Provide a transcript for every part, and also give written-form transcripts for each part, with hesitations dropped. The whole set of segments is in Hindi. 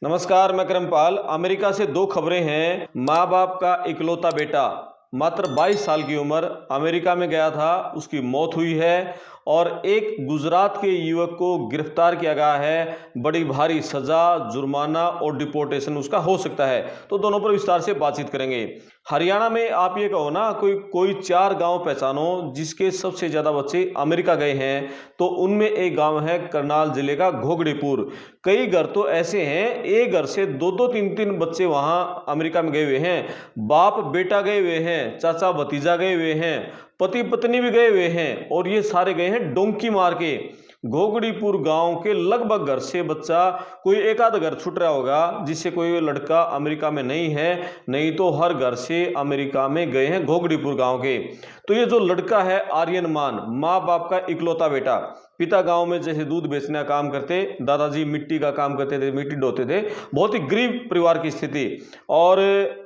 नमस्कार, मैं करमपाल। अमेरिका से दो खबरें हैं। माँ बाप का इकलौता बेटा मात्र 22 साल की उम्र अमेरिका में गया था, उसकी मौत हुई है। और एक गुजरात के युवक को गिरफ्तार किया गया है। बड़ी भारी सजा, जुर्माना और डिपोर्टेशन उसका हो सकता है। तो दोनों पर विस्तार से बातचीत करेंगे। हरियाणा में आप ये कहो ना, कोई कोई 4 गांव पहचानो जिसके सबसे ज्यादा बच्चे अमेरिका गए हैं, तो उनमें एक गांव है करनाल जिले का घोगड़ीपुर। कई घर तो ऐसे हैं, एक घर से दो दो तीन तीन बच्चे वहां अमेरिका में गए हुए हैं। बाप बेटा गए हुए हैं, चाचा भतीजा गए हुए हैं, पति पत्नी भी गए हुए हैं, और ये सारे गए हैं डोंकी मार के। घोगड़ीपुर गांव के लगभग घर से बच्चा, कोई एक आध घर छूट रहा होगा जिससे कोई लड़का अमेरिका में नहीं है, नहीं तो हर घर से अमेरिका में गए हैं घोगड़ीपुर गांव के। तो ये जो लड़का है आर्यन मान, माँ बाप का इकलौता बेटा। पिता गांव में जैसे दूध बेचने का काम करते, दादाजी मिट्टी का काम करते थे, मिट्टी ढोते थे। बहुत ही गरीब परिवार की स्थिति। और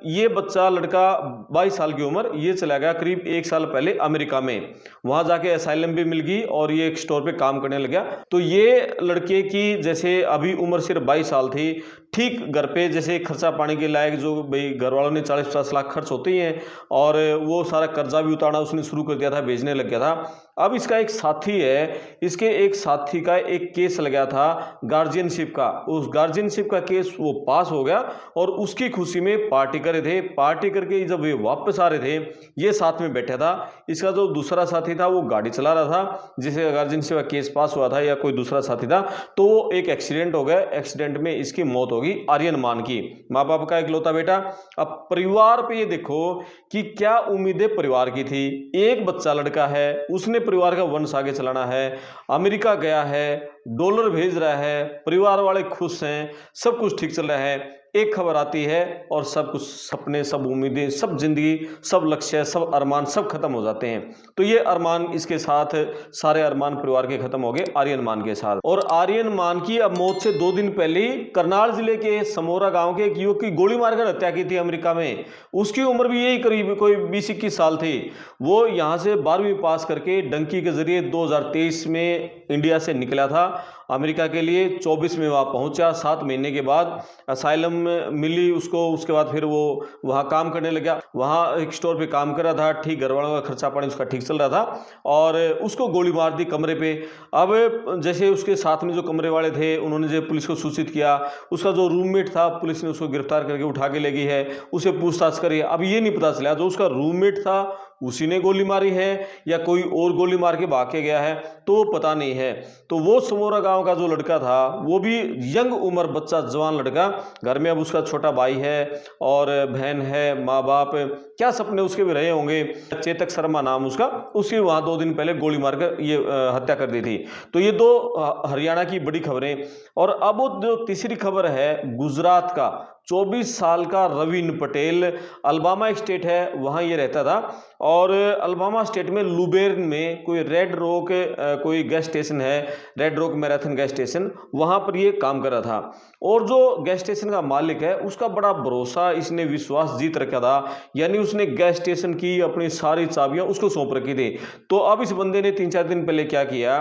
ये बच्चा लड़का 22 साल की उम्र, ये चला गया करीब 1 साल पहले अमेरिका में। वहां जाके असाइलम भी मिल गई और ये एक स्टोर पे काम करने लग गया। तो ये लड़के की जैसे अभी उम्र सिर्फ 22 साल थी, ठीक घर पे जैसे खर्चा पानी के लायक, जो भाई घर वालों ने 40-50 लाख खर्च होते ही हैं, और वो सारा कर्जा भी उतारना उसने शुरू कर दिया था, भेजने लग गया था। अब इसका एक साथी है, इसके एक साथी का एक केस लग गया था गार्जियनशिप का। उस गार्जियनशिप का केस वो पास हो गया और उसकी खुशी में पार्टी कर रहे थे। पार्टी करके जब ये वापस आ रहे थे, ये साथ में बैठा था। इसका जो दूसरा साथी था वो गाड़ी चला रहा था, जिसे गार्जियनशिप का केस पास हुआ था, या कोई दूसरा साथी था। तो वो एक एक्सीडेंट हो गया, एक्सीडेंट में इसकी मौत होगी आर्यन मान की, माँ बाप का इकलौता बेटा। अब परिवार पे ये देखो कि क्या उम्मीदें परिवार की थी। एक बच्चा लड़का है, उसने परिवार का वंश आगे चलाना है, अमेरिका गया है, डॉलर भेज रहा है, परिवार वाले खुश हैं, सब कुछ ठीक चल रहा है। एक खबर आती है और सब कुछ, सपने, सब उम्मीदें, सब जिंदगी, सब लक्ष्य, सब अरमान सब खत्म हो जाते हैं। तो ये अरमान इसके साथ, सारे अरमान परिवार के खत्म हो गए आर्यन मान के साथ। और आर्यन मान की अब मौत से 2 दिन पहले ही करनाल जिले के समोरा गांव के एक युवक की गोली मारकर हत्या की थी अमेरिका में। उसकी उम्र भी यही करीब कोई 20-21 साल थी। वो यहाँ से 12वीं पास करके डंकी के जरिए 2023 में इंडिया से निकला था अमेरिका के लिए। 24 में वहाँ पहुंचा। 7 महीने के बाद असाइलम मिली उसको। उसके बाद फिर वो वहाँ काम करने लगा। वहाँ एक स्टोर पे काम कर रहा था, ठीक घर वालों का खर्चा पानी उसका ठीक चल रहा था, और उसको गोली मार दी कमरे पे। अब जैसे उसके साथ में जो कमरे वाले थे, उन्होंने जो पुलिस को सूचित किया, उसका जो रूममेट था, पुलिस ने उसको गिरफ्तार करके उठा के ले गई है, उसे पूछताछ करी। अब ये नहीं पता चला जो उसका रूममेट था उसी ने गोली मारी है या कोई और गोली मार के भाग के गया है, तो पता नहीं है। तो वो समोरा गांव का जो लड़का था, वो भी यंग उम्र बच्चा, जवान लड़का, घर में अब उसका छोटा भाई है और बहन है, माँ बाप, क्या सपने उसके भी रहे होंगे। चेतक शर्मा नाम उसका, उसकी वहां 2 दिन पहले गोली मारकर ये हत्या कर दी थी। तो ये दो हरियाणा की बड़ी खबरें। और अब वो जो तीसरी खबर है गुजरात का, 24 साल का रवीन पटेल, अलबामा एक स्टेट है, वहां ये रहता था। और अलबामा स्टेट में लुबेर्न में कोई रेड रॉक कोई गैस स्टेशन है, red rock marathon gas station, वहां पर ये काम कर रहा था। और जो गैस स्टेशन का मालिक है, उसका बड़ा भरोसा, इसने विश्वास जीत रखा था। यानी उसने गैस स्टेशन की अपनी सारी चाबियां उसको सौंप रखी थी। तो अब इस बंदे ने 3-4 दिन पहले क्या किया,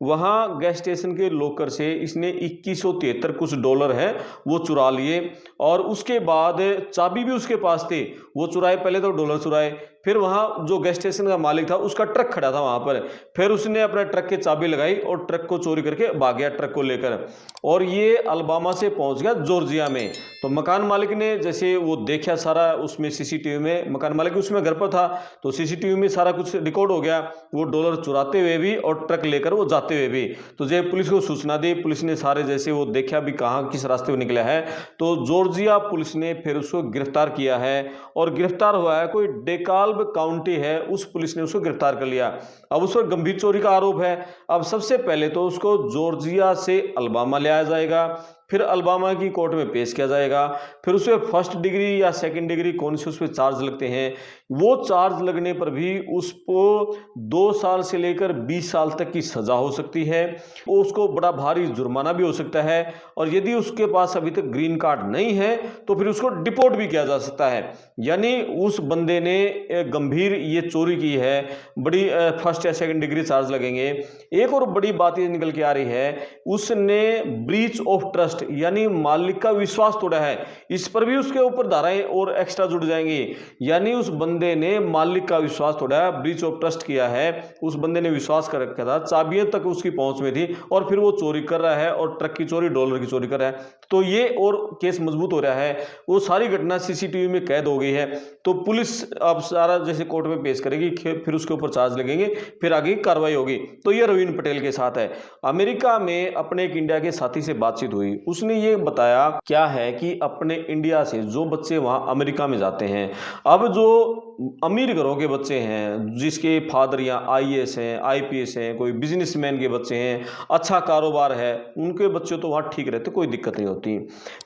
वहां गैस स्टेशन के लॉकर से इसने 2173 कुछ डॉलर है वो चुरा लिए। और उसके बाद चाबी भी उसके पास थी, वो चुराए। पहले तो डॉलर चुराए, फिर वहां जो गैस स्टेशन का मालिक था उसका ट्रक खड़ा था वहां पर, फिर उसने अपने ट्रक की चाबी लगाई और ट्रक को चोरी करके भाग गया, ट्रक को लेकर। और ये अलबामा से पहुंच गया जॉर्जिया में। तो मकान मालिक ने जैसे वो देखा सारा, उसमें सीसीटीवी में, मकान मालिक उसमें घर पर था, तो सीसीटीवी में सारा कुछ रिकॉर्ड हो गया, वो डॉलर चुराते हुए भी और ट्रक लेकर वो जाते हुए भी। तो जब पुलिस को सूचना दी, पुलिस ने सारे जैसे वो देखा भी कहाँ किस रास्ते को निकला है, तो जॉर्जिया पुलिस ने फिर उसको गिरफ्तार किया है। और गिरफ्तार हुआ है, कोई डेकाल्ब काउंटी है, उस पुलिस ने उसको गिरफ्तार कर लिया। अब उस पर गंभीर चोरी का आरोप है। अब सबसे पहले तो उसको जॉर्जिया से अलबामा ले आया जाएगा, फिर अलबामा की कोर्ट में पेश किया जाएगा, फिर उस पर फर्स्ट डिग्री या सेकंड डिग्री कौन से उस पर चार्ज लगते हैं, वो चार्ज लगने पर भी उसको 2 साल से लेकर 20 साल तक की सजा हो सकती है। उसको बड़ा भारी जुर्माना भी हो सकता है। और यदि उसके पास अभी तक ग्रीन कार्ड नहीं है तो फिर उसको डिपोर्ट भी किया जा सकता है। यानी उस बंदे ने गंभीर ये चोरी की है, बड़ी फर्स्ट या सेकंड डिग्री चार्ज लगेंगे। एक और बड़ी बात ये निकल के आ रही है, उसने ब्रीच ऑफ ट्रस्ट ट्रस्ट यानी मालिक का विश्वास तोड़ा है, इस पर भी उसके ऊपर धाराएं और एक्स्ट्रा जुड़ जाएंगी। यानी उस बंदे ने मालिक का विश्वास तोड़ा है, ब्रीच ऑफ ट्रस्ट किया है, उस बंदे ने विश्वास कर रखा था, चाबियां तक उसकी पहुंच में थी और फिर वो चोरी कर रहा है और ट्रक की चोरी, डॉलर की चोरी कर रहा है। तो ये और केस मजबूत हो रहा है। वो सारी घटना सीसीटीवी में कैद हो गई है। तो पुलिस अब सारा जैसे कोर्ट में पेश करेगी, फिर उसके ऊपर चार्ज लगेंगे, फिर आगे कार्रवाई होगी। तो ये रवीन पटेल के साथ है। अमेरिका में अपने एक इंडिया के साथी से बातचीत हुई, उसने ये बताया क्या है कि अपने इंडिया से जो बच्चे वहां अमेरिका में जाते हैं, अब जो अमीर घरों के बच्चे हैं जिसके फादर या आईएएस हैं, आईपीएस हैं, कोई बिजनेसमैन के बच्चे हैं, अच्छा कारोबार है, उनके बच्चे तो वहाँ ठीक रहते, कोई दिक्कत नहीं होती।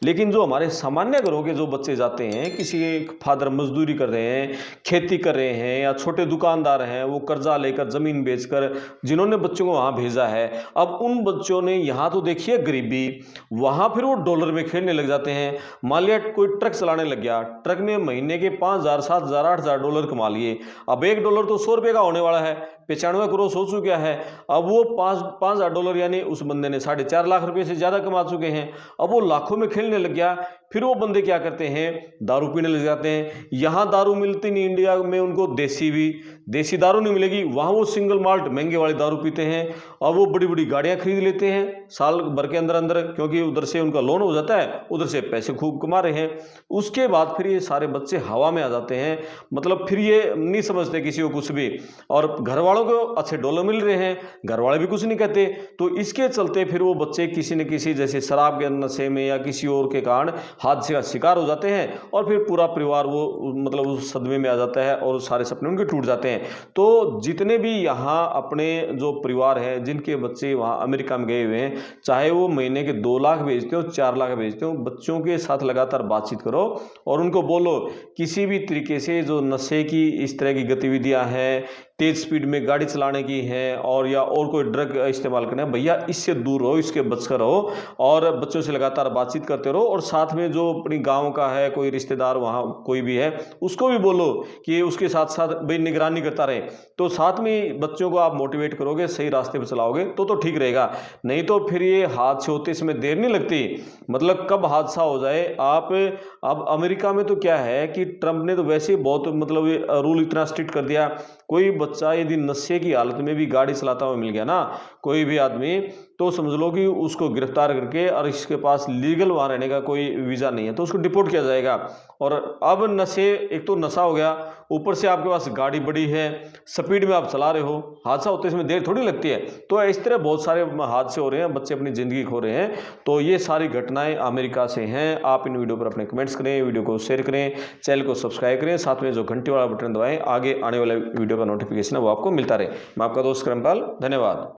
लेकिन जो हमारे सामान्य घरों के जो बच्चे जाते हैं, किसी एक फादर मजदूरी कर रहे हैं, खेती कर रहे हैं, या छोटे दुकानदार हैं, वो कर्जा लेकर ज़मीन बेचकर जिन्होंने बच्चों को वहाँ भेजा है, अब उन बच्चों ने यहाँ तो देखिए गरीबी, वहाँ फिर वो डॉलर में खेलने लग जाते हैं। मान लिया कोई ट्रक चलाने लग गया, ट्रक में महीने के 5,000, 7,000, 8,000 डॉलर कमा लिए। अब $1 तो 100 रुपये का होने वाला है, 95 करोड़ हो चुका है। अब वो 5,000 डॉलर यानी उस बंदे ने 4.5 लाख रुपए से ज़्यादा कमा चुके हैं। अब वो लाखों में खेलने लग गया। फिर वो बंदे क्या करते हैं, दारू पीने लग जाते हैं। यहाँ दारू मिलती नहीं, इंडिया में उनको देसी दारू नहीं मिलेगी, वहाँ वो सिंगल माल्ट महंगे वाली दारू पीते हैं। अब वो बड़ी बड़ी गाड़ियाँ खरीद लेते हैं साल भर के अंदर अंदर, क्योंकि उधर से उनका लोन हो जाता है, उधर से पैसे खूब कमा रहे हैं। उसके बाद फिर ये सारे बच्चे हवा में आ जाते हैं, मतलब फिर ये नहीं समझते किसी को कुछ भी, और घर वालों को अच्छे डॉलर मिल रहे हैं, घर वाले भी कुछ नहीं कहते। तो इसके चलते फिर वो बच्चे किसी न किसी जैसे शराब के नशे में या किसी और के कारण हादसे का शिकार हो जाते हैं, और फिर पूरा परिवार वो मतलब उस सदमे में आ जाता है और सारे सपने उनके टूट जाते हैं। तो जितने भी यहाँ अपने जो परिवार हैं जिनके बच्चे वहाँ अमेरिका में गए हुए हैं, चाहे वो महीने के 2 लाख भेजते हो, 4 लाख भेजते हो, बच्चों के साथ लगातार बातचीत करो और उनको बोलो किसी भी तरीके से जो नशे की इस तरह की गतिविधियां हैं, तेज स्पीड में गाड़ी चलाने की है, और कोई ड्रग इस्तेमाल करना है, भैया इससे दूर रहो, इसके बचकर रहो, और बच्चों से लगातार बातचीत करते रहो। और साथ में जो अपनी गांव का है कोई रिश्तेदार वहाँ कोई भी है, उसको भी बोलो कि उसके साथ साथ भाई निगरानी करता रहे। तो साथ में बच्चों को आप मोटिवेट करोगे, सही रास्ते पर चलाओगे तो ठीक रहेगा। नहीं तो फिर ये हादसे होते इसमें देर नहीं लगती, मतलब कब हादसा हो जाए आप। अब अमेरिका में तो क्या है कि ट्रंप ने तो वैसे ही बहुत मतलब रूल इतना स्ट्रिक्ट कर दिया, कोई बच्चा यदि नशे की हालत में भी गाड़ी चलाता हुआ मिल गया ना, कोई भी आदमी, तो समझ लो कि उसको गिरफ्तार करके, और इसके पास लीगल वहाँ रहने का कोई वीज़ा नहीं है तो उसको डिपोर्ट किया जाएगा। और अब नशे, एक तो नशा हो गया, ऊपर से आपके पास गाड़ी बड़ी है, स्पीड में आप चला रहे हो, हादसा होते इसमें देर थोड़ी लगती है। तो इस तरह बहुत सारे हादसे हो रहे हैं, बच्चे अपनी ज़िंदगी खो रहे हैं। तो ये सारी घटनाएं अमेरिका से हैं। आप इन वीडियो पर अपने कमेंट्स करें, वीडियो को शेयर करें, चैनल को सब्सक्राइब करें, साथ में जो घंटी वाला बटन दबाएं, आगे आने वाले वीडियो का नोटिफिकेशन है वो आपको मिलता रहे। मैं आपका दोस्त करमपाल, धन्यवाद।